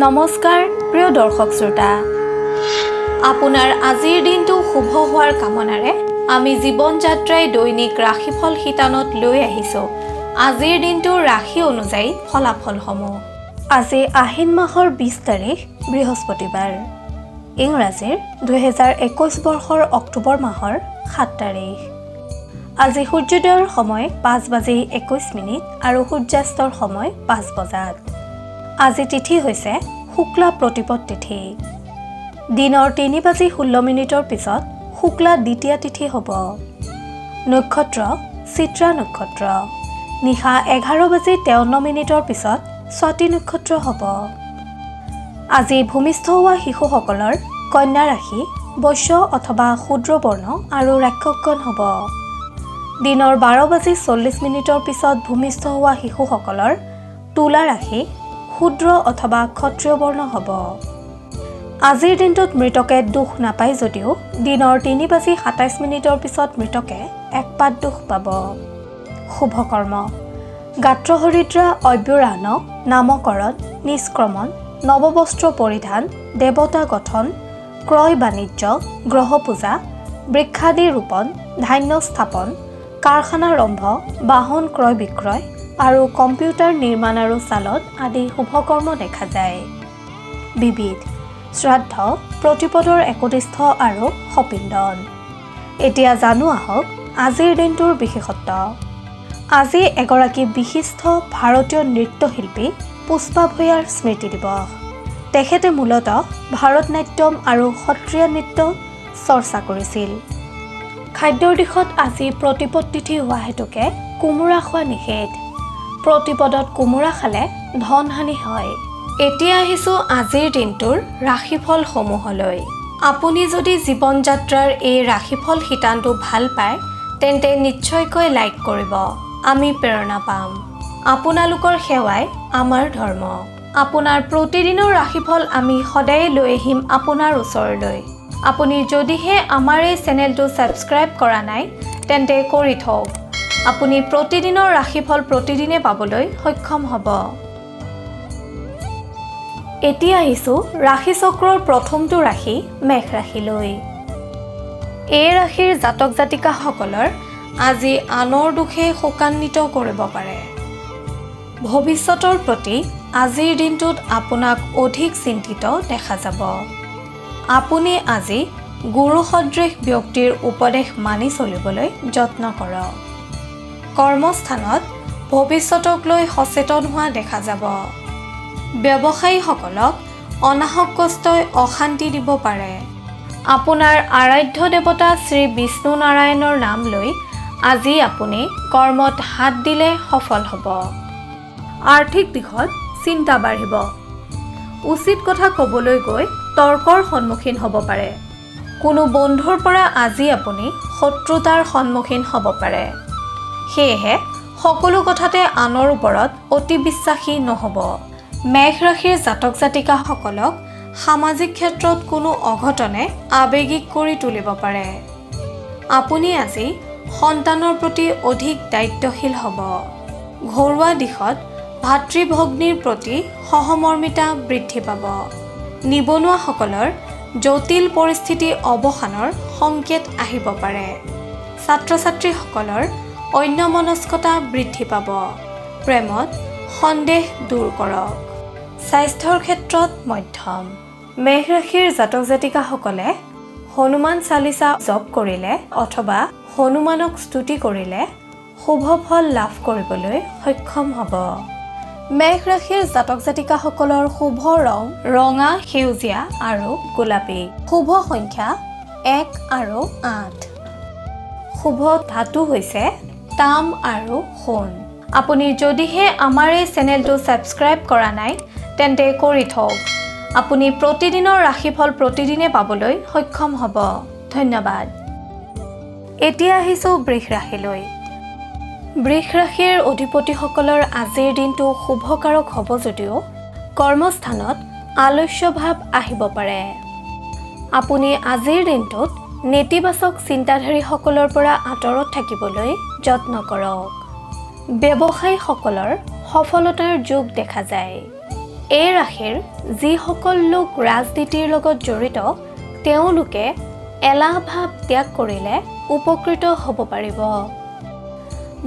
নমস্কাৰ প্ৰিয় দৰ্শক শ্ৰোতা আপোনাৰ আজিৰ দিনটো শুভ হোৱাৰ কামনাৰে আমি জীৱন যাত্ৰাই দৈনিক ৰাশিফল শিতানত লৈ আহিছো আজিৰ দিনটোৰ ৰাশি অনুযায়ী ফলাফলসমূহ আজি আহিন মাহৰ 20 তাৰিখ বৃহস্পতিবাৰ ইংৰাজীৰ 2021 বৰ্ষৰ অক্টোবৰ মাহৰ 7 তাৰিখ আজি সূৰ্যোদয়ৰ সময় 5:21 আৰু সূৰ্যাস্তৰ সময় 5 বজাত আজি তিথি হৈছে শুক্লা প্ৰতিপদ তিথি দিনৰ 3:16 পিছত শুক্লা দ্বিতীয়া তিথি হ'ব নক্ষত্ৰ চিত্ৰা নক্ষত্ৰ নিশা 11:53 পিছত স্বাতি নক্ষত্ৰ হ'ব আজি ভূমিষ্ঠ হোৱা শিশুসকলৰ কন্যা ৰাশি বৈশ্য অথবা শূদ্ৰ বৰ্ণ আৰু ৰাক্ষসগণ হ'ব দিনৰ 12:40 পিছত ভূমিষ্ঠ হোৱা শিশুসকলৰ তুলা ৰাশি ক্ষুদ্ৰ অথবা ক্ষত্ৰিয় বৰ্ণ হ'ব আজিৰ দিনটোত মৃতকে দুখ নাপায় যদিও দিনৰ 3:27 পিছত মৃতকে এক পাত দুখ পাব শুভ কৰ্ম গাত্ৰহৰিদ্ৰা অব্যৰাহন নামকৰণ নিষ্ক্ৰমণ নৱবস্ত্ৰ পৰিধান দেৱতা গঠন ক্ৰয় বাণিজ্য গ্ৰহ পূজা বৃক্ষাদি ৰোপণ ধান্য স্থাপন কাৰখানাৰম্ভ বাহন ক্ৰয় বিক্ৰয় আৰু কম্পিউটাৰ নিৰ্মাণ আৰু চালত আদি শুভকৰ্ম দেখা যায় বিবিধ শ্ৰাদ্ধ প্ৰতিপদৰ একনিষ্ঠ আৰু সপিণ্ডন এতিয়া জানো আহক আজিৰ দিনটোৰ বিশেষত্ব আজি এগৰাকী বিশিষ্ট ভাৰতীয় নৃত্যশিল্পী পুষ্পা ভূঞাৰ স্মৃতি দিৱস তেখেতে মূলতঃ ভাৰতনাট্যম আৰু সত্ৰীয়া নৃত্য চৰ্চা কৰিছিল খাদ্যৰ দিশত আজি প্ৰতিপদ তিথি হোৱা হেতুকে কোমোৰা খোৱা নিষেধ প্ৰতিপদত কোমোৰা খালে ধনহানি হয় এতিয়া আহিছো আজিৰ দিনটোৰ ৰাশিফল সমূহলৈ আপুনি যদি জীৱন যাত্ৰাৰ এই ৰাশিফল শিতানটো ভাল পায় তেন্তে নিশ্চয়কৈ লাইক কৰিব আমি প্ৰেৰণা পাম আপোনালোকৰ সেৱাই আমাৰ ধৰ্ম আপোনাৰ প্ৰতিদিনৰ ৰাশিফল আমি সদায় লৈ আহিম আপোনাৰ ওচৰলৈ আপুনি যদিহে আমাৰ এই চেনেলটো সাবস্ক্ৰাইব কৰা নাই তেন্তে কৰি থওক আপুনি প্ৰতিদিনৰ ৰাশিফল প্ৰতিদিনে পাবলৈ সক্ষম হ'ব এতিয়া আহিছো ৰাশি চক্ৰৰ প্ৰথমটো ৰাশি মেষ ৰাশিলৈ এই ৰাশিৰ জাতক জাতিকাসকলৰ আজি আনৰ দুখে শোকান্বিত কৰিব পাৰে ভৱিষ্যতৰ প্ৰতি আজিৰ দিনটোত আপোনাক অধিক চিন্তিত দেখা যাব আপুনি আজি গুৰু সদৃশ ব্যক্তিৰ উপদেশ মানি চলিবলৈ যত্ন কৰক কৰ্মস্থানত ভৱিষ্যতক লৈ সচেতন হোৱা দেখা যাব ব্যৱসায়ীসকলক অনাহক কষ্টই অশান্তি দিব পাৰে আপোনাৰ আৰাধ্য দেৱতা শ্ৰী বিষ্ণু নাৰায়ণৰ নাম লৈ আজি আপুনি কৰ্মত হাত দিলে সফল হ'ব আৰ্থিক দিশত চিন্তা বাঢ়িব উচিত কথা ক'বলৈ গৈ তৰ্কৰ সন্মুখীন হ'ব পাৰে কোনো বন্ধুৰ পৰা আজি আপুনি শত্ৰুতাৰ সন্মুখীন হ'ব পাৰে সেয়েহে সকলো কথাতে আনৰ ওপৰত অতি বিশ্বাসী নহ'ব মেষ ৰাশিৰ জাতক জাতিকাসকলক সামাজিক ক্ষেত্ৰত কোনো অঘটনে আৱেগিক কৰি তুলিব পাৰে আপুনি আজি সন্তানৰ প্ৰতি অধিক দায়িত্বশীল হ'ব ঘৰুৱা দিশত ভাতৃ ভগ্নীৰ প্ৰতি সহমৰ্মিতা বৃদ্ধি পাব নিবনুৱাসকলৰ জটিল পৰিস্থিতি অৱসানৰ সংকেত আহিব পাৰে ছাত্ৰ ছাত্ৰীসকলৰ অন্যমনস্কতা বৃদ্ধি পাব প্ৰেমত সন্দেহ দূৰ কৰক স্বাস্থ্যৰ ক্ষেত্ৰত মধ্যম মেষ ৰাশিৰ জাতক জাতিকাসকলে হনুমান চালিচা জপ কৰিলে অথবা হনুমানক স্তুতি কৰিলে শুভ ফল লাভ কৰিবলৈ সক্ষম হ'ব মেষ ৰাশিৰ জাতক জাতিকাসকলৰ শুভ ৰং ৰঙা সেউজীয়া আৰু গোলাপী শুভ সংখ্যা 1 আৰু 8 শুভ ধাতু হৈছে তাম আৰু সোণ আপুনি যদিহে আমাৰ এই চেনেলটো সাবস্ক্ৰাইব কৰা নাই তেন্তে কৰি থওক আপুনি প্ৰতিদিনৰ ৰাশিফল প্ৰতিদিনে পাবলৈ সক্ষম হ'ব ধন্যবাদ এতিয়া আহিছো বৃষ ৰাশিলৈ বৃষ ৰাশিৰ অধিপতিসকলৰ আজিৰ দিনটো শুভকাৰক হ'ব যদিও কৰ্মস্থানত আলস্য ভাৱ আহিব পাৰে আপুনি আজিৰ দিনটোত নেতিবাচক চিন্তাধাৰীসকলৰ পৰা আঁতৰত থাকিবলৈ যত্ন কৰক ব্যৱসায়ীসকলৰ সফলতাৰ যোগ দেখা যায় এই ৰাশিৰ যিসকল লোক ৰাজনীতিৰ লগত জড়িত তেওঁলোকে এলাহ ভাৱ ত্যাগ কৰিলে উপকৃত হ'ব পাৰিব।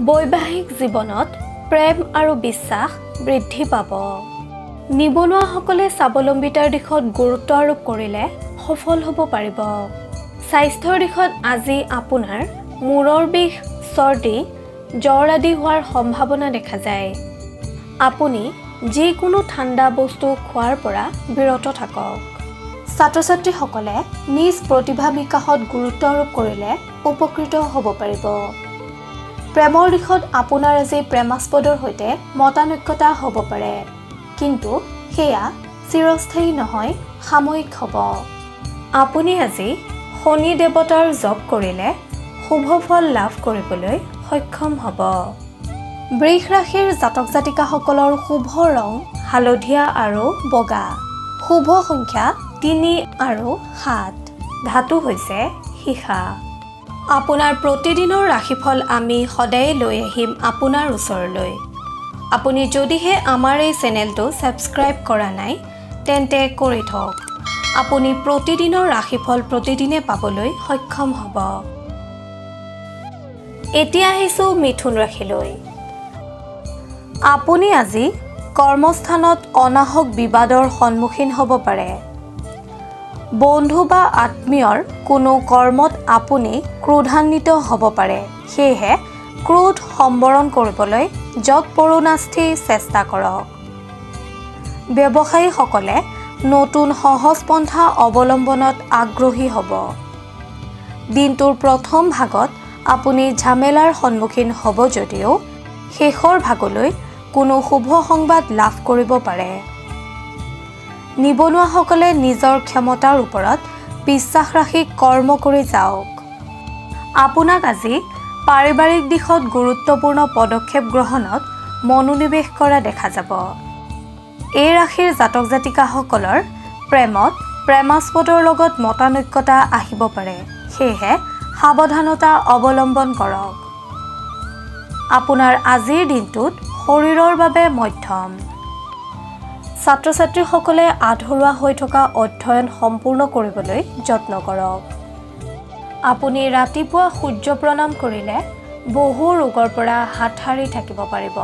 বৈবাহিক জীৱনত প্ৰেম আৰু বিশ্বাস বৃদ্ধি পাব। নিবনুৱাসকলে স্বাৱলম্বিতাৰ দিশত গুৰুত্ব আৰোপ কৰিলে সফল হ'ব পাৰিব। স্বাস্থ্যৰ দিশত আজি আপোনাৰ মূৰৰ বিষ, চৰ্দি, জ্বৰ আদি হোৱাৰ সম্ভাৱনা দেখা যায়। আপুনি যিকোনো ঠাণ্ডা বস্তু খোৱাৰ পৰা বিৰত থাকক। ছাত্ৰ-ছাত্ৰীসকলে নিজ প্ৰতিভা বিকাশত গুৰুত্ব আৰোপ কৰিলে উপকৃত হ'ব পাৰিব। প্ৰেমৰ দিশত আপোনাৰ আজি প্ৰেমাস্পদৰ সৈতে মতানৈক্যতা হ'ব পাৰে, কিন্তু সেয়া চিৰস্থায়ী নহয়, সাময়িক হ'ব। আপুনি আজি শনি দেৱতাৰ জপ কৰিলে শুভ ফল লাভ কৰিবলৈ সক্ষম হ'ব। বৃষ ৰাশিৰ জাতক জাতিকাসকলৰ শুভ ৰং হালধীয়া আৰু বগা। শুভ সংখ্যা 3 আৰু 7। ধাতু হৈছে সীসা। আপোনাৰ প্ৰতিদিনৰ ৰাশিফল আমি সদায় লৈ আহিম আপোনাৰ ওচৰলৈ। আপুনি যদিহে আমাৰ এই চেনেলটো ছাবস্ক্ৰাইব কৰা নাই তেন্তে কৰি থওক। আপুনি প্ৰতিদিনৰ ৰাশিফল প্ৰতিদিনে পাবলৈ সক্ষম হ'ব। এতিয়া আহিছোঁ মিথুন ৰাশিলৈ। আপুনি আজি কৰ্মস্থানত অনাহক বিবাদৰ সন্মুখীন হ'ব পাৰে। বন্ধু বা আত্মীয়ৰ কোনো কৰ্মত আপুনি ক্ৰোধান্বিত হ'ব পাৰে। সেয়েহে ক্ৰোধ সম্বৰণ কৰিবলৈ যৎপৰোনাস্তি চেষ্টা কৰক। ব্যৱসায়ীসকলে নতুন সহজ পন্থা অৱলম্বনত আগ্ৰহী হ'ব। দিনটোৰ প্ৰথম ভাগত আপুনি ঝামেলাৰ সন্মুখীন হ'ব যদিও শেষৰ ভাগলৈ কোনো শুভ সংবাদ লাভ কৰিব পাৰে। নিবনুৱাসকলে নিজৰ ক্ষমতাৰ ওপৰত বিশ্বাস ৰাখি কৰ্ম কৰি যাওক। আপোনাক আজি পাৰিবাৰিক দিশত গুৰুত্বপূৰ্ণ পদক্ষেপ গ্ৰহণত মনোনিৱেশ কৰা দেখা যাব। এই ৰাশিৰ জাতক জাতিকাসকলৰ প্ৰেমত প্ৰেমাস্পদৰ লগত মতানৈক্যতা আহিব পাৰে, সেয়েহে সাৱধানতা অৱলম্বন কৰক। আপোনাৰ আজিৰ দিনটোত শৰীৰৰ বাবে মধ্যম। ছাত্ৰ-ছাত্ৰীসকলে আধৰুৱা হৈ থকা অধ্যয়ন সম্পূৰ্ণ কৰিবলৈ যত্ন কৰক। আপুনি ৰাতিপুৱা সূৰ্য প্ৰণাম কৰিলে বহু ৰোগৰ পৰা হাত সাৰি থাকিব পাৰিব।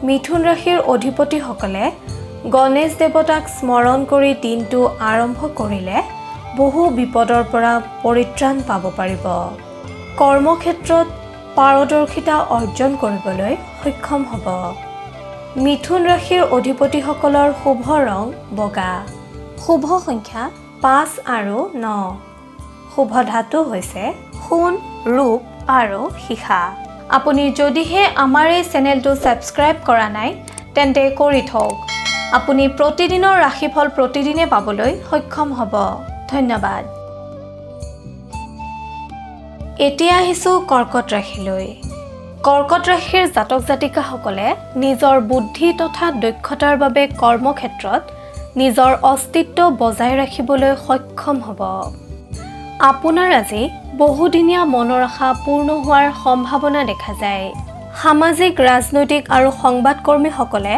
মিথুন ৰাশিৰ অধিপতিসকলে গণেশ দেৱতাক স্মৰণ কৰি দিনটো আৰম্ভ কৰিলে বহু বিপদৰ পৰা পৰিত্ৰাণ পাব পাৰিব। কৰ্মক্ষেত্ৰত পাৰদৰ্শিতা অৰ্জন কৰিবলৈ সক্ষম হ'ব। মিথুন ৰাশিৰ অধিপতিসকলৰ শুভ ৰং বগা। শুভ সংখ্যা 5 আৰু 9। শুভ ধাতু হৈছে সোণ, ৰূপ আৰু সীসা। আপুনি যদিহে আমাৰ এই চেনেলটো ছাবস্ক্ৰাইব কৰা নাই তেন্তে কৰি থওক। আপুনি প্ৰতিদিনৰ ৰাশিফল প্ৰতিদিনে পাবলৈ সক্ষম হ'ব। ধন্যবাদ। এতিয়া আহিছোঁ কৰ্কট ৰাশিলৈ। কৰ্কট ৰাশিৰ জাতক জাতিকাসকলে নিজৰ বুদ্ধি তথা দক্ষতাৰ বাবে কৰ্মক্ষেত্ৰত নিজৰ অস্তিত্ব বজাই ৰাখিবলৈ সক্ষম হ'ব। আপোনাৰ আজি বহুদিনীয়া মনৰ আশা পূৰ্ণ হোৱাৰ সম্ভাৱনা দেখা যায়। সামাজিক, ৰাজনৈতিক আৰু সংবাদকৰ্মীসকলে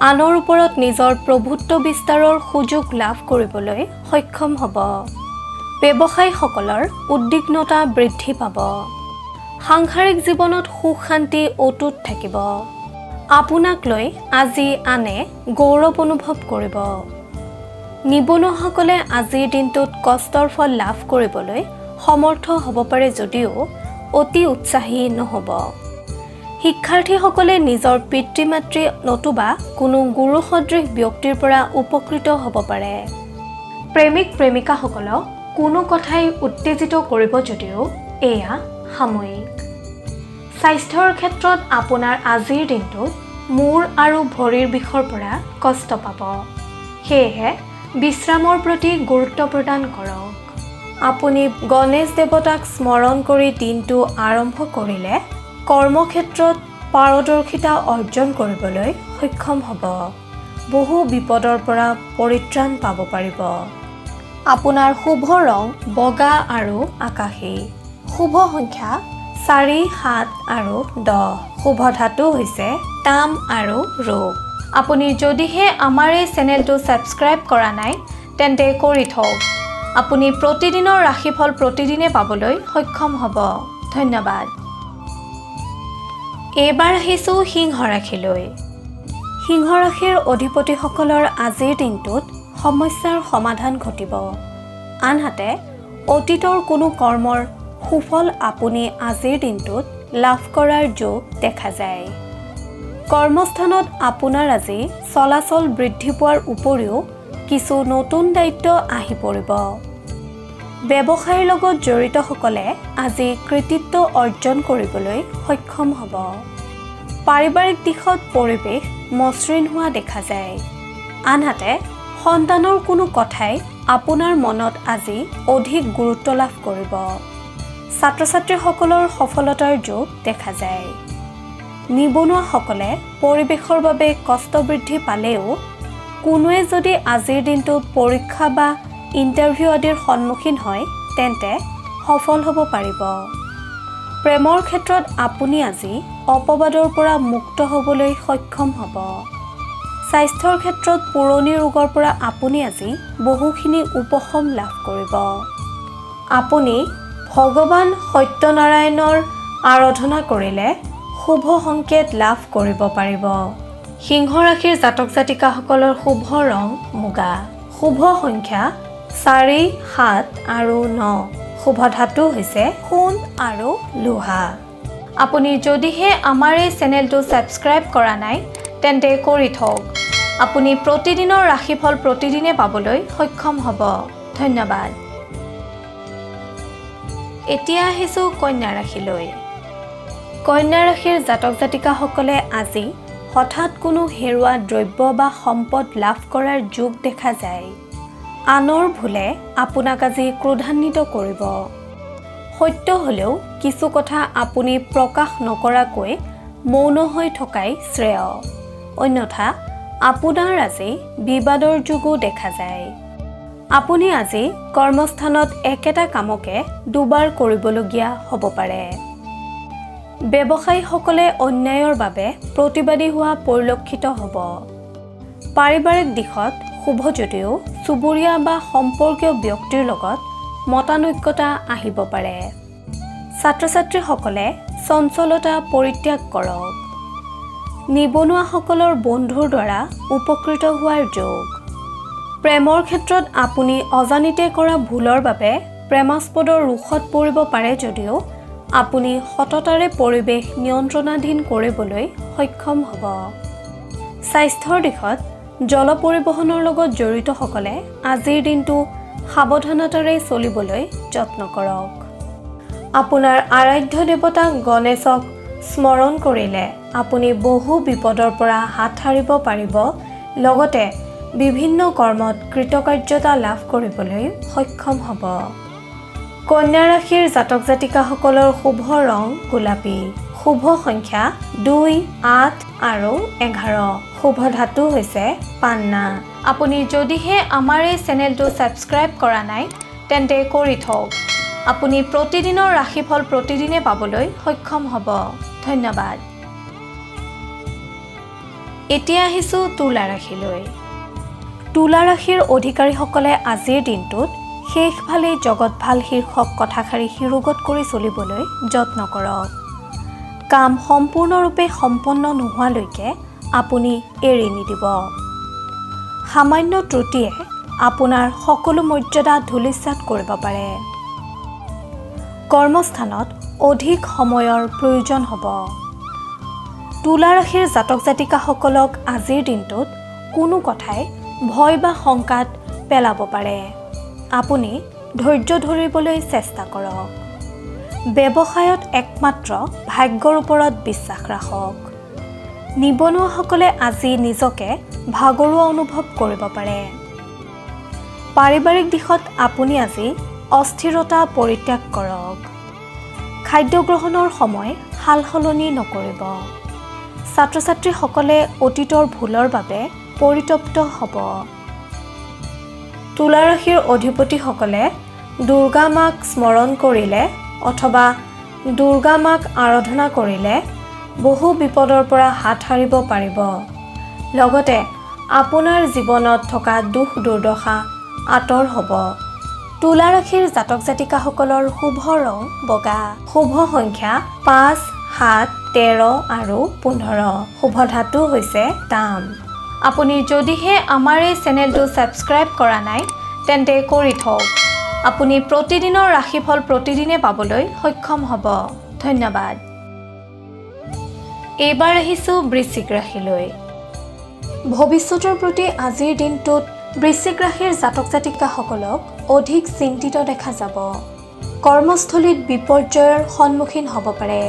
আনৰ ওপৰত নিজৰ প্ৰভুত্ব বিস্তাৰৰ সুযোগ লাভ কৰিবলৈ সক্ষম হ'ব। ব্যৱসায়ীসকলৰ উদ্বিগ্নতা বৃদ্ধি পাব। সাংসাৰিক জীৱনত সুখ শান্তি অটুট থাকিব। আপোনাক লৈ আজি আনে গৌৰৱ অনুভৱ কৰিব। নিবনুৱাসকলে আজিৰ দিনটোত কষ্টৰ ফল লাভ কৰিবলৈ সমৰ্থ হ'ব পাৰে যদিও অতি উৎসাহী নহ'ব। শিক্ষাৰ্থীসকলে নিজৰ পিতৃ মাতৃ নতুবা কোনো গুৰু সদৃশ ব্যক্তিৰ পৰা উপকৃত হ'ব পাৰে। প্ৰেমিক প্ৰেমিকাসকলক কোনো কথাই উত্তেজিত কৰিব যদিও এয়া সাময়িক। স্বাস্থ্যৰ ক্ষেত্ৰত আপোনাৰ আজিৰ দিনটোত মূৰ আৰু ভৰিৰ বিষৰ পৰা কষ্ট পাব। সেয়েহে বিশ্ৰামৰ প্ৰতি গুৰুত্ব প্ৰদান কৰক। আপুনি গণেশ দেৱতাক স্মৰণ কৰি দিনটো আৰম্ভ কৰিলে কৰ্মক্ষেত্ৰত পাৰদৰ্শিতা অৰ্জন কৰিবলৈ সক্ষম হ'ব। বহু বিপদৰ পৰা পৰিত্ৰাণ পাব পাৰিব। আপোনাৰ শুভ ৰং বগা আৰু আকাশী। শুভ সংখ্যা 4, 7 আৰু 10। শুভ ধাতু হৈছে তাম আৰু ৰূপ। আপুনি যদিহে আমাৰ এই চেনেলটো ছাবস্ক্ৰাইব কৰা নাই তেন্তে কৰি থওক। আপুনি প্ৰতিদিনৰ ৰাশিফল প্ৰতিদিনে পাবলৈ সক্ষম হ'ব। ধন্যবাদ। এইবাৰ আহিছোঁ সিংহ ৰাশিলৈ। সিংহ ৰাশিৰ অধিপতিসকলৰ আজিৰ দিনটোত সমস্যাৰ সমাধান ঘটিব। আনহাতে অতীতৰ কোনো কৰ্মৰ সুফল আপুনি আজিৰ দিনটোত লাভ কৰাৰ যোগ দেখা যায়। কৰ্মস্থানত আপোনাৰ আজি চলাচল বৃদ্ধি পোৱাৰ উপৰিও কিছু নতুন দায়িত্ব আহি পৰিব। ব্যৱসায়ৰ লগত জড়িতসকলে আজি কৃতিত্ব অৰ্জন কৰিবলৈ সক্ষম হ'ব। পাৰিবাৰিক দিশত পৰিৱেশ মসৃণ হোৱা দেখা যায়। আনহাতে সন্তানৰ কোনো কথাই আপোনাৰ মনত আজি অধিক গুৰুত্ব লাভ কৰিব। ছাত্ৰ ছাত্ৰীসকলৰ সফলতাৰ যোগ দেখা যায়। নিবনুৱাসকলে পৰিৱেশৰ বাবে কষ্ট বৃদ্ধি পালেও কোনোৱে যদি আজিৰ দিনটোত পৰীক্ষা বা ইণ্টাৰভিউ আদিৰ সন্মুখীন হয় তেন্তে সফল হ'ব পাৰিব। প্ৰেমৰ ক্ষেত্ৰত আপুনি আজি অপবাদৰ পৰা মুক্ত হ'বলৈ সক্ষম হ'ব। স্বাস্থ্যৰ ক্ষেত্ৰত পুৰণি ৰোগৰ পৰা আপুনি আজি বহুখিনি উপশম লাভ কৰিব। আপুনি ভগৱান সত্যনাৰায়ণৰ আৰাধনা কৰিলে শুভ সংকেত লাভ কৰিব পাৰিব। সিংহ ৰাশিৰ জাতক জাতিকাসকলৰ শুভ ৰং মুগা। শুভ সংখ্যা 4, 7 আৰু 9। শুভ ধাতু হৈছে সোণ আৰু লোহা। আপুনি যদিহে আমাৰ এই চেনেলটো ছাবস্ক্ৰাইব কৰা নাই তেন্তে কৰি থওক। আপুনি প্ৰতিদিনৰ ৰাশিফল প্ৰতিদিনে পাবলৈ সক্ষম হ'ব। ধন্যবাদ। এতিয়া আহিছোঁ কন্যা ৰাশিলৈ। কন্যা ৰাশিৰ জাতক জাতিকাসকলে আজি হঠাৎ কোনো হেৰুৱা দ্ৰব্য বা সম্পদ লাভ কৰাৰ যোগ দেখা যায়। আনৰ ভুলে আপোনাক আজি ক্ৰোধান্বিত কৰিব। সত্য হ'লেও কিছু কথা আপুনি প্ৰকাশ নকৰাকৈ মৌন হৈ থকাই শ্ৰেয়। অন্যথা আপোনাৰ আজি বিবাদৰ যোগো দেখা যায়। আপুনি আজি কৰ্মস্থানত একেটা কামকে দুবাৰ কৰিবলগীয়া হ'ব পাৰে। ব্যৱসায়ীসকলে অন্যায়ৰ বাবে প্ৰতিবাদী হোৱা পৰিলক্ষিত হ'ব। পাৰিবাৰিক দিশত শুভ যদিও চুবুৰীয়া বা সম্পৰ্কীয় ব্যক্তিৰ লগত মতানৈক্যতা আহিব পাৰে। ছাত্ৰ ছাত্ৰীসকলে চঞ্চলতা পৰিত্যাগ কৰক। নিবনুৱাসকলৰ বন্ধুৰ দ্বাৰা উপকৃত হোৱাৰ যোগ। প্ৰেমৰ ক্ষেত্ৰত আপুনি অজানিতে কৰা ভুলৰ বাবে প্ৰেমাস্পদৰ ৰোষত পৰিব পাৰে যদিও আপুনি সততাৰে পৰিৱেশ নিয়ন্ত্ৰণাধীন কৰিবলৈ সক্ষম হ'ব। স্বাস্থ্যৰ দিশত জল পৰিবহণৰ লগত জড়িতসকলে আজিৰ দিনটো সাৱধানতাৰে চলিবলৈ যত্ন কৰক। আপোনাৰ আৰাধ্য দেৱতা গণেশক স্মৰণ কৰিলে আপুনি বহু বিপদৰ পৰা হাত সাৰিব পাৰিব। লগতে বিভিন্ন কৰ্মত কৃতকাৰ্যতা লাভ কৰিবলৈ সক্ষম হ'ব। কন্যা ৰাশিৰ জাতক জাতিকাসকলৰ শুভ ৰং গোলাপী। শুভ সংখ্যা 2, 8 আৰু 11। শুভ ধাতু হৈছে পান্না। আপুনি যদিহে আমাৰ এই চেনেলটো ছাবস্ক্ৰাইব কৰা নাই তেন্তে কৰি থওক। আপুনি প্ৰতিদিনৰ ৰাশিফল প্ৰতিদিনে পাবলৈ সক্ষম হ'ব। ধন্যবাদ। এতিয়া আহিছোঁ তুলা ৰাশিলৈ। তুলা ৰাশিৰ অধিকাৰীসকলে আজিৰ দিনটোত শেষ ভালেই জগত ভাল শীৰ্ষক কথাষাৰি শিৰোগত কৰি চলিবলৈ যত্ন কৰক। কাম সম্পূৰ্ণৰূপে সম্পন্ন নোহোৱালৈকে আপুনি এৰি নিদিব। সামান্য ত্ৰুটিয়ে আপোনাৰ সকলো মৰ্যাদা ধূলিসাৎ কৰিব পাৰে। কৰ্মস্থানত অধিক সময়ৰ প্ৰয়োজন হ'ব। তুলা ৰাশিৰ জাতক জাতিকাসকলক আজিৰ দিনটোত কোনো কথাই ভয় বা শংকাত পেলাব পাৰে। আপুনি ধৈৰ্য ধৰিবলৈ চেষ্টা কৰক। ব্যৱসায়ত একমাত্ৰ ভাগ্যৰ ওপৰত বিশ্বাস ৰাখক। নিবনুৱাসকলে আজি নিজকে ভাগৰুৱা অনুভৱ কৰিব পাৰে। পাৰিবাৰিক দিশত আপুনি আজি অস্থিৰতা পৰিত্যাগ কৰক। খাদ্য গ্ৰহণৰ সময় সাল সলনি নকৰিব। ছাত্ৰ ছাত্ৰীসকলে অতীতৰ ভুলৰ বাবে পৰিতপ্ত হ'ব। তুলা ৰাশিৰ অধিপতিসকলে দুৰ্গা মাক স্মৰণ কৰিলে অথবা দুৰ্গা মাক আৰাধনা কৰিলে বহু বিপদৰ পৰা হাত সাৰিব পাৰিব। লগতে আপোনাৰ জীৱনত থকা দুখ দুৰ্দশা আঁতৰ হ'ব। তুলা ৰাশিৰ জাতক জাতিকাসকলৰ শুভ ৰং বগা। শুভ সংখ্যা 5, 7, 13 আৰু 15। শুভ ধাতু হৈছে তাম। আপুনি যদিহে আমাৰ এই চেনেলটো ছাবস্ক্ৰাইব কৰা নাই তেন্তে কৰি থওক। আপুনি প্ৰতিদিনৰ ৰাশিফল প্ৰতিদিনে পাবলৈ সক্ষম হ'ব। ধন্যবাদ। এইবাৰ আহিছোঁ বৃশ্চিক ৰাশিলৈ। ভৱিষ্যতৰ প্ৰতি আজিৰ দিনটোত বৃশ্চিক ৰাশিৰ জাতক জাতিকাসকলক অধিক চিন্তিত দেখা যাব। কৰ্মস্থলীত বিপৰ্যয়ৰ সন্মুখীন হ'ব পাৰে।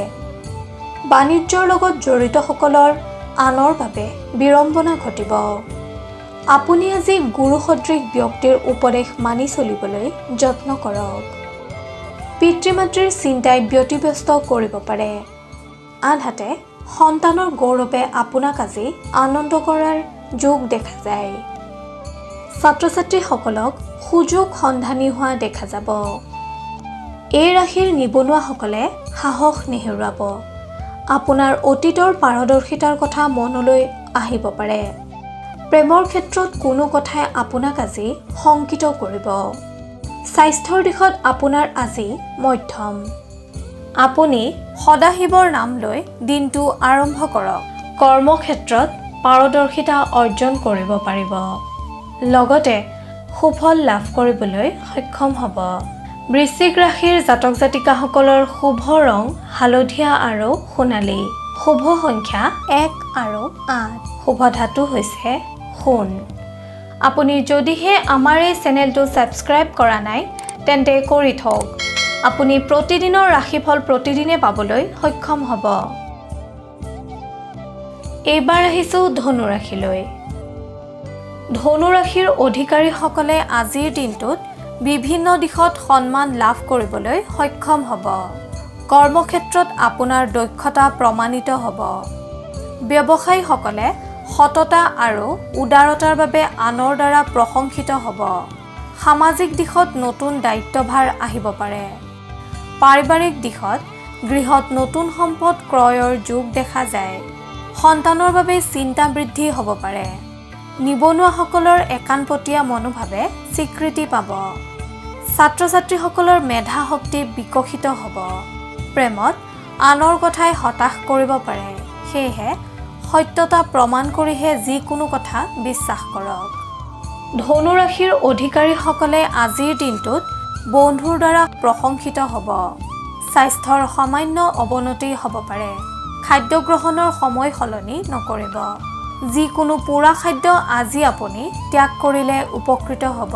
বাণিজ্যৰ লগত জড়িতসকলৰ আনৰ বাবে বিড়ম্বনা ঘটিব। আপুনি আজি গুৰু সদৃশ ব্যক্তিৰ উপদেশ মানি চলিবলৈ যত্ন কৰক। পিতৃ মাতৃৰ চিন্তাই ব্যতিব্যস্ত কৰিব পাৰে। আনহাতে সন্তানৰ গৌৰৱে আপোনাক আজি আনন্দ কৰাৰ যোগ দেখা যায়। ছাত্ৰ ছাত্ৰীসকলক সুযোগ সন্ধানী হোৱা দেখা যাব। এই ৰাশিৰ নিবনুৱাসকলে সাহস নেহেৰুৱাব। আপোনাৰ অতীতৰ পাৰদৰ্শিতাৰ কথা মনলৈ আহিব পাৰে। প্ৰেমৰ ক্ষেত্ৰত কোনো কথাই আপোনাক আজি শংকিত কৰিব। স্বাস্থ্যৰ দিশত আপোনাৰ আজি মধ্যম। আপুনি সদাশিৱৰ নাম লৈ দিনটো আৰম্ভ কৰক। কৰ্মক্ষেত্ৰত পাৰদৰ্শিতা অৰ্জন কৰিব পাৰিব। লগতে সুফল লাভ কৰিবলৈ সক্ষম হ'ব। বৃশ্চিক ৰাশিৰ জাতক জাতিকাসকলৰ শুভ ৰং হালধীয়া আৰু সোণালী। শুভ সংখ্যা 1 আৰু 8। শুভ ধাতু হৈছে সোণ। আপুনি যদিহে আমাৰ এই চেনেলটো ছাবস্ক্ৰাইব কৰা নাই তেন্তে কৰি থওক। আপুনি প্ৰতিদিনৰ ৰাশিফল প্ৰতিদিনে পাবলৈ সক্ষম হ'ব। এইবাৰ আহিছোঁ ধনু ৰাশিলৈ। ধনু ৰাশিৰ অধিকাৰীসকলে আজিৰ দিনটোত বিভিন্ন দিশত সন্মান লাভ কৰিবলৈ সক্ষম হ'ব। কৰ্মক্ষেত্ৰত আপোনাৰ দক্ষতা প্ৰমাণিত হ'ব। ব্যৱসায়ীসকলে সততা আৰু উদাৰতাৰ বাবে আনৰ দ্বাৰা প্ৰশংসিত হ'ব। সামাজিক দিশত নতুন দায়িত্বভাৰ আহিব পাৰে। পাৰিবাৰিক দিশত গৃহত নতুন সম্পদ ক্ৰয়ৰ যোগ দেখা যায়। সন্তানৰ বাবে চিন্তা বৃদ্ধি হ'ব পাৰে। নিবনুৱাসকলৰ একাণপতীয়া মনোভাৱে স্বীকৃতি পাব। ছাত্ৰ ছাত্ৰীসকলৰ মেধা শক্তি বিকশিত হ'ব। প্ৰেমত আনৰ কথাই হতাশ কৰিব পাৰে। সেয়েহে সত্যতা প্ৰমাণ কৰিহে যিকোনো কথা বিশ্বাস কৰক। ধনু ৰাশিৰ অধিকাৰীসকলে আজিৰ দিনটোত বন্ধুৰ দ্বাৰা প্ৰশংসিত হ'ব। স্বাস্থ্যৰ সামান্য অৱনতি হ'ব পাৰে। খাদ্য গ্ৰহণৰ সময় সলনি নকৰিব। যিকোনো পোৰা খাদ্য আজি আপুনি ত্যাগ কৰিলে উপকৃত হ'ব।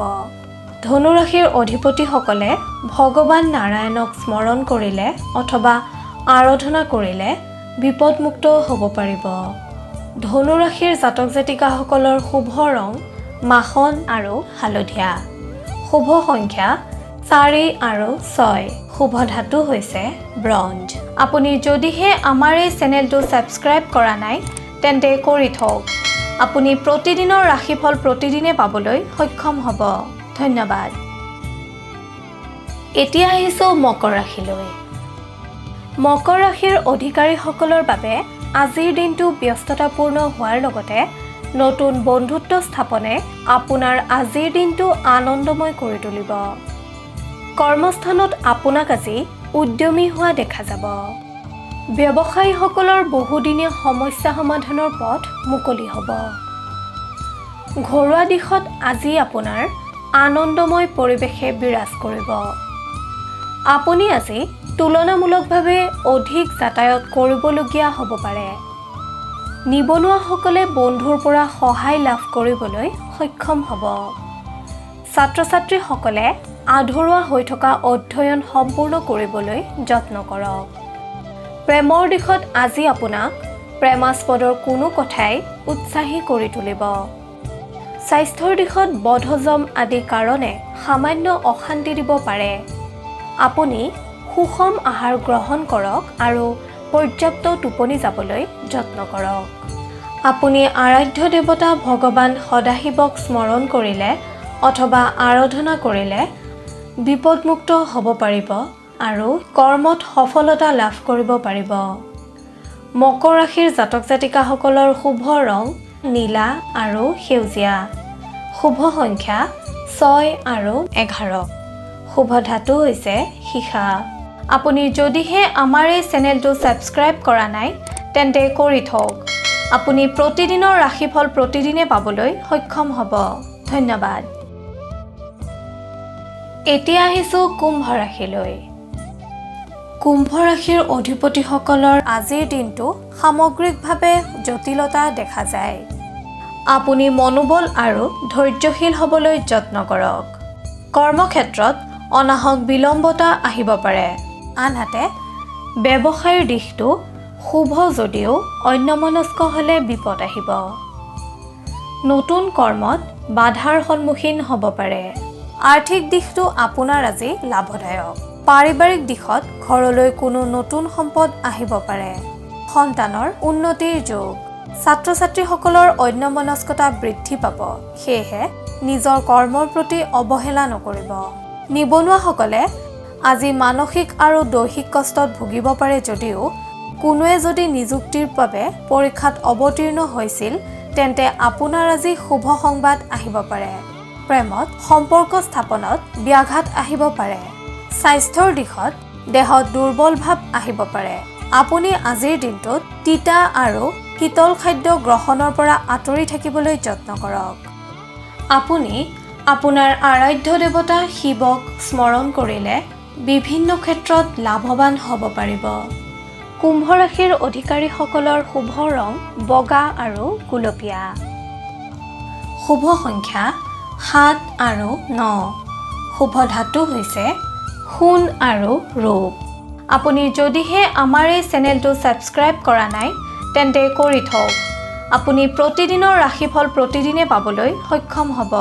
ধনু ৰাশিৰ অধিপতিসকলে ভগৱান নাৰায়ণক স্মৰণ কৰিলে অথবা আৰাধনা কৰিলে বিপদমুক্ত হ'ব পাৰিব। ধনু ৰাশিৰ জাতক জাতিকাসকলৰ শুভ ৰং মাখন আৰু হালধীয়া। শুভ সংখ্যা 4 আৰু 6। শুভ ধাতু হৈছে ব্ৰঞ্জ। আপুনি যদিহে আমাৰ এই চেনেলটো ছাবস্ক্ৰাইব কৰা নাই তেন্তে কৰি থওক। আপুনি প্ৰতিদিনৰ ৰাশিফল প্ৰতিদিনে পাবলৈ সক্ষম হ'ব। ধন্যবাদ। এতিয়া আহিছোঁ মকৰ ৰাশিলৈ। মকৰ ৰাশিৰ অধিকাৰীসকলৰ বাবে আজিৰ দিনটো ব্যস্ততাপূৰ্ণ হোৱাৰ লগতে নতুন বন্ধুত্ব স্থাপনে আপোনাৰ আজিৰ দিনটো আনন্দময় কৰি তুলিব। কৰ্মস্থানত আপোনাক আজি উদ্যমী হোৱা দেখা যাব। ব্যৱসায়ীসকলৰ বহুদিনীয়া সমস্যা সমাধানৰ পথ মুকলি হ'ব। ঘৰুৱা দিশত আজি আপোনাৰ আনন্দময় পৰিৱেশে বিৰাজ কৰিব। আপুনি আজি তুলনামূলকভাৱে অধিক যাতায়াত কৰিবলগীয়া হ'ব পাৰে। নিবনুৱাসকলে বন্ধুৰ পৰা সহায় লাভ কৰিবলৈ সক্ষম হ'ব। ছাত্ৰ ছাত্ৰীসকলে আধৰুৱা হৈ থকা অধ্যয়ন সম্পূৰ্ণ কৰিবলৈ যত্ন কৰক। প্ৰেমৰ দিশত আজি আপোনাক প্ৰেমাস্পদৰ কোনো কথাই উৎসাহী কৰি তুলিব। স্বাস্থ্যৰ দিশত বদহজম আদি কাৰণে সামান্য অশান্তি দিব পাৰে। আপুনি সুষম আহাৰ গ্ৰহণ কৰক আৰু পৰ্যাপ্ত টোপনি যাবলৈ যত্ন কৰক। আপুনি আৰাধ্য দেৱতা ভগৱান সদাশিৱক স্মৰণ কৰিলে অথবা আৰাধনা কৰিলে বিপদমুক্ত হ'ব পাৰিব আৰু কৰ্মত সফলতা লাভ কৰিব পাৰিব। মকৰ ৰাশিৰ জাতক জাতিকাসকলৰ শুভ ৰং নীলা আৰু সেউজীয়া। শুভ সংখ্যা 6 আৰু 11। শুভ ধাতু হৈছে সীসা। আপুনি যদিহে আমাৰ এই চেনেলটো ছাবস্ক্ৰাইব কৰা নাই তেন্তে কৰি থওক। আপুনি প্ৰতিদিনৰ ৰাশিফল প্ৰতিদিনে পাবলৈ সক্ষম হ'ব। ধন্যবাদ। এতিয়া আহিছোঁ কুম্ভ ৰাশিলৈ। কুম্ভ ৰাশিৰ অধিপতিসকলৰ আজিৰ দিনটো সামগ্ৰিকভাৱে জটিলতা দেখা যায়। আপুনি মনোবল আৰু ধৈৰ্যশীল হ'বলৈ যত্ন কৰক। কৰ্মক্ষেত্ৰত অনাহক বিলম্বতা আহিব পাৰে। আনহাতে ব্যৱসায়ৰ দিশটো শুভ যদিও অন্যমনস্ক হ'লে বিপদ আহিব। নতুন কৰ্মত বাধাৰ সন্মুখীন হ'ব পাৰে। আৰ্থিক দিশটো আপোনাৰ আজি লাভদায়ক। পাৰিবাৰিক দিশত ঘৰলৈ কোনো নতুন সম্পদ আহিব পাৰে। সন্তানৰ উন্নতিৰ যোগ। ছাত্ৰ-ছাত্ৰীসকলৰ অন্যমনস্কতা বৃদ্ধি পাব, সেয়েহে নিজৰ কৰ্মৰ প্ৰতি অৱহেলা নকৰিব। নিবনুৱাসকলে আজি মানসিক আৰু দৈহিক কষ্টত ভুগিব পাৰে যদিও কোনোৱে যদি নিযুক্তিৰ বাবে পৰীক্ষাত অৱতীৰ্ণ হৈছিল তেন্তে আপোনাৰ আজি শুভ সংবাদ আহিব পাৰে। প্ৰেমত সম্পৰ্ক স্থাপনত ব্যাঘাত আহিব পাৰে। স্বাস্থ্যৰ দিশত দেহত দুৰ্বল ভাৱ আহিব পাৰে। আপুনি আজিৰ দিনটোত তিতা আৰু শীতল খাদ্য গ্ৰহণৰ পৰা আঁতৰি থাকিবলৈ যত্ন কৰক। আপুনি আপোনাৰ আৰাধ্য দেৱতা শিৱক স্মৰণ কৰিলে বিভিন্ন ক্ষেত্ৰত লাভৱান হ'ব পাৰিব। কুম্ভ ৰাশিৰ অধিকাৰীসকলৰ শুভ ৰং বগা আৰু গুলপীয়া। শুভ সংখ্যা 7 আৰু 9। শুভ ধাতু হৈছে সোণ আৰু ৰূপ। আপুনি যদিহে আমাৰ এই চেনেলটো ছাবস্ক্ৰাইব কৰা নাই তেন্তে কৰি থওক। আপুনি প্ৰতিদিনৰ ৰাশিফল প্ৰতিদিনে পাবলৈ সক্ষম হ'ব।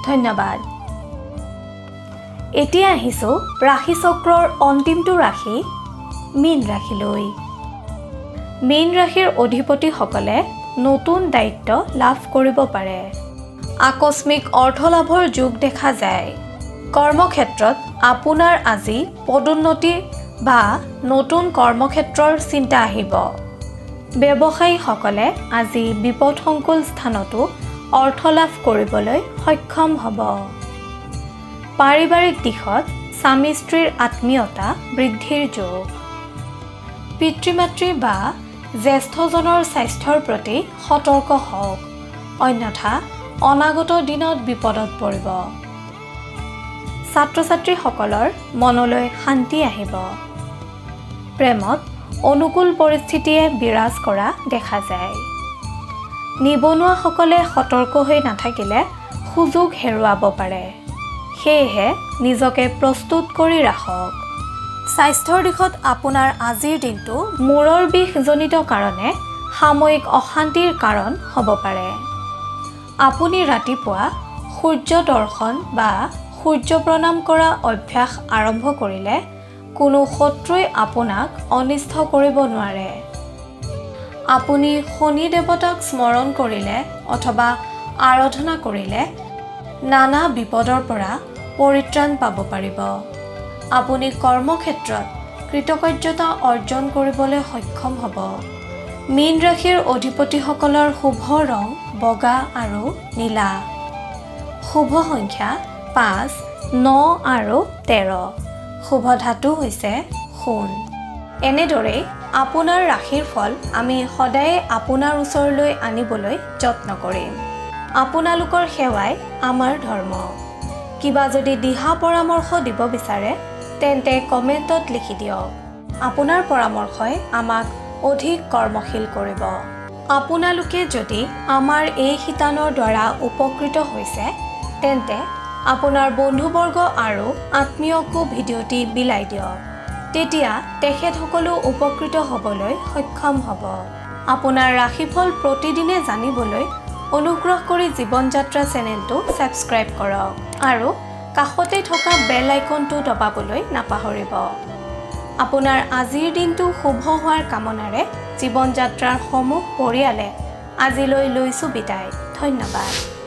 ধন্যবাদ। এতিয়া আহিছোঁ ৰাশিচক্ৰৰ অন্তিমটো ৰাশি মীন ৰাশিলৈ। মীন ৰাশিৰ অধিপতিসকলে নতুন দায়িত্ব লাভ কৰিব পাৰে। আকস্মিক অৰ্থলাভৰ যোগ দেখা যায়। কৰ্মক্ষেত্ৰত আপোনাৰ আজি পদোন্নতি বা নতুন কৰ্মক্ষেত্ৰৰ চিন্তা আহিব। ব্যৱসায়ীসকলে আজি বিপদসংকুল স্থানতো অৰ্থ লাভ কৰিবলৈ সক্ষম হ'ব। পাৰিবাৰিক দিশত স্বামী স্ত্ৰীৰ আত্মীয়তা বৃদ্ধিৰ যোগ। পিতৃ-মাতৃ বা জ্যেষ্ঠজনৰ স্বাস্থ্যৰ প্ৰতি সতৰ্ক হওক, অন্যথা অনাগত দিনত বিপদত পৰিব। ছাত্ৰ-ছাত্ৰীসকলৰ মনলৈ শান্তি আহিব। প্ৰেমত অনুকূল পৰিস্থিতিয়ে বিৰাজ কৰা দেখা যায়। নিবনুৱাসকলে সতৰ্ক হৈ নাথাকিলে সুযোগ হেৰুৱাব পাৰে। সেয়েহে নিজকে প্ৰস্তুত কৰি ৰাখক। স্বাস্থ্যৰ দিশত আপোনাৰ আজিৰ দিনটো মূৰৰ বিষজনিত কাৰণে সাময়িক অশান্তিৰ কাৰণ হ'ব পাৰে। আপুনি ৰাতিপুৱা সূৰ্য দৰ্শন বা সূৰ্য প্ৰণাম কৰা অভ্যাস আৰম্ভ কৰিলে কোনো শত্ৰুই আপোনাক অনিষ্ট কৰিব নোৱাৰে। আপুনি শনি দেৱতাক স্মৰণ কৰিলে অথবা আৰাধনা কৰিলে নানা বিপদৰ পৰা পৰিত্ৰাণ পাব পাৰিব। আপুনি কৰ্মক্ষেত্ৰত কৃতকাৰ্যতা অৰ্জন কৰিবলৈ সক্ষম হ'ব। মীন ৰাশিৰ অধিপতিসকলৰ শুভ ৰং বগা আৰু নীলা। শুভ সংখ্যা 5, 9 আৰু 13। শুভ ধাতু হৈছে সোণ। এনেদৰেই আপোনাৰ ৰাশিৰ ফল আমি সদায়ে আপোনাৰ ওচৰলৈ আনিবলৈ যত্ন কৰিম। আপোনালোকৰ সেৱাই আমাৰ ধৰ্ম। কিবা যদি দিহা পৰামৰ্শ দিব বিচাৰে তেন্তে কমেণ্টত লিখি দিয়ক। আপোনাৰ পৰামৰ্শই আমাক অধিক কৰ্মশীল কৰিব। আপোনালোকে যদি আমাৰ এই শিতানৰ দ্বাৰা উপকৃত হৈছে তেন্তে আপোনাৰ বন্ধুবৰ্গ আৰু আত্মীয়কো ভিডিঅ'টি বিলাই দিয়ক। তেতিয়া তেখেতসকলো উপকৃত হ'বলৈ সক্ষম হ'ব। আপোনাৰ ৰাশিফল প্ৰতিদিনে জানিবলৈ অনুগ্ৰহ কৰি জীৱন যাত্ৰা চেনেলটো ছাবস্ক্ৰাইব কৰক আৰু কাষতে থকা বেল আইকনটো দবাবলৈ নাপাহৰিব। আপোনাৰ আজিৰ দিনটো শুভ হোৱাৰ কামনাৰে জীৱন যাত্ৰাৰ সমূহ পৰিয়ালে আজিলৈ লৈছোঁ বিদায়। ধন্যবাদ।